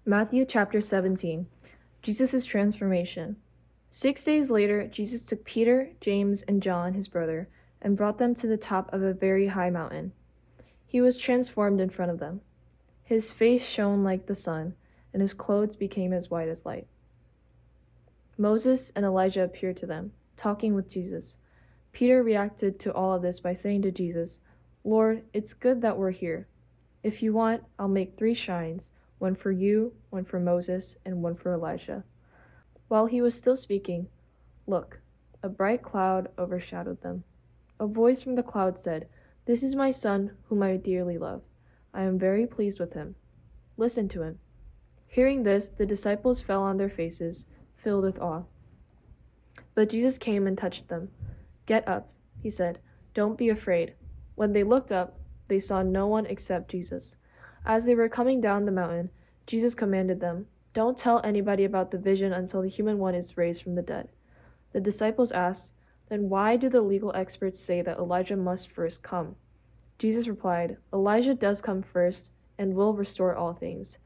Matthew chapter 17. Jesus' transformation. 6 days later, Jesus took Peter, James, and John, his brother, and brought them to the top of a very high mountain. He was transformed in front of them. His face shone like the sun, and his clothes became as white as light. Moses and Elijah appeared to them, talking with Jesus. Peter reacted to all of this by saying to Jesus, "Lord, it's good that we're here. If you want, I'll make 3 shrines, one for you, one for Moses, and one for Elijah." While he was still speaking, look, a bright cloud overshadowed them. A voice from the cloud said, "This is my son, whom I dearly love. I am very pleased with him. Listen to him." Hearing this, the disciples fell on their faces, filled with awe. But Jesus came and touched them. "Get up," he said. "Don't be afraid." When they looked up, they saw no one except Jesus. As they were coming down the mountain, Jesus commanded them, "Don't tell anybody about the vision until the human one is raised from the dead." The disciples asked, "Then why do the legal experts say that Elijah must first come?" Jesus replied, "Elijah does come first and will restore all things.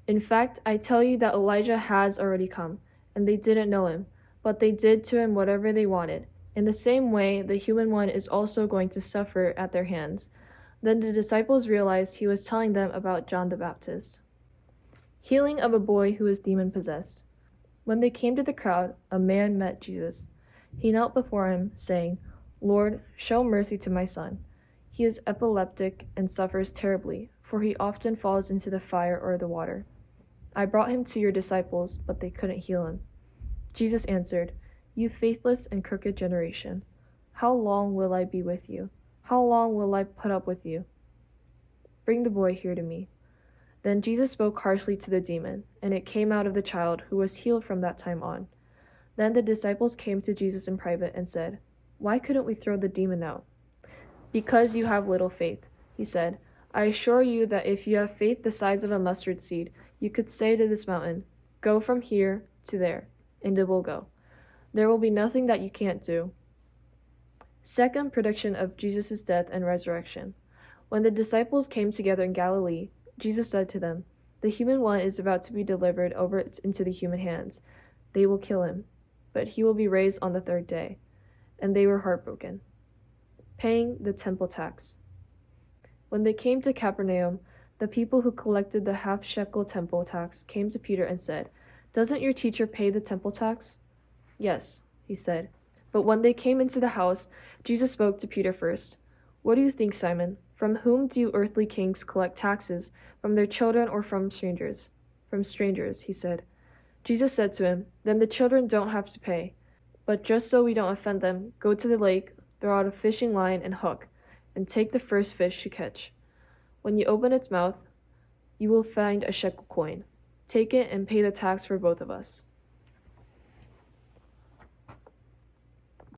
In fact, I tell you that Elijah has already come, and they didn't know him, but they did to him whatever they wanted. In the same way, the human one is also going to suffer at their hands." Then the disciples realized he was telling them about John the Baptist. Healing of a boy who was demon-possessed. When they came to the crowd, a man met Jesus. He knelt before him, saying, "Lord, show mercy to my son. He is epileptic and suffers terribly, for he often falls into the fire or the water. I brought him to your disciples, but they couldn't heal him." Jesus answered, "You faithless and crooked generation, how long will I be with you? How long will I put up with you? Bring the boy here to me." Then Jesus spoke harshly to the demon, and it came out of the child, who was healed from that time on. Then the disciples came to Jesus in private and said, "Why couldn't we throw the demon out?" "Because you have little faith," he said. "I assure you that if you have faith the size of a mustard seed, you could say to this mountain, 'Go from here to there,' and it will go. There will be nothing that you can't do." Second prediction of Jesus' death and resurrection. When the disciples came together in Galilee, Jesus said to them, "The human one is about to be delivered over into the human hands. They will kill him, but he will be raised on the 3rd day." And they were heartbroken. Paying the temple tax. When they came to Capernaum, the people who collected the half-shekel temple tax came to Peter and said, "Doesn't your teacher pay the temple tax?" "Yes," he said. But when they came into the house, Jesus spoke to Peter first. "What do you think, Simon? From whom do earthly kings collect taxes? From their children or from strangers?" "From strangers," he said. Jesus said to him, "Then the children don't have to pay. But just so we don't offend them, go to the lake, throw out a fishing line and hook, and take the first fish you catch. When you open its mouth, you will find a shekel coin. Take it and pay the tax for both of us."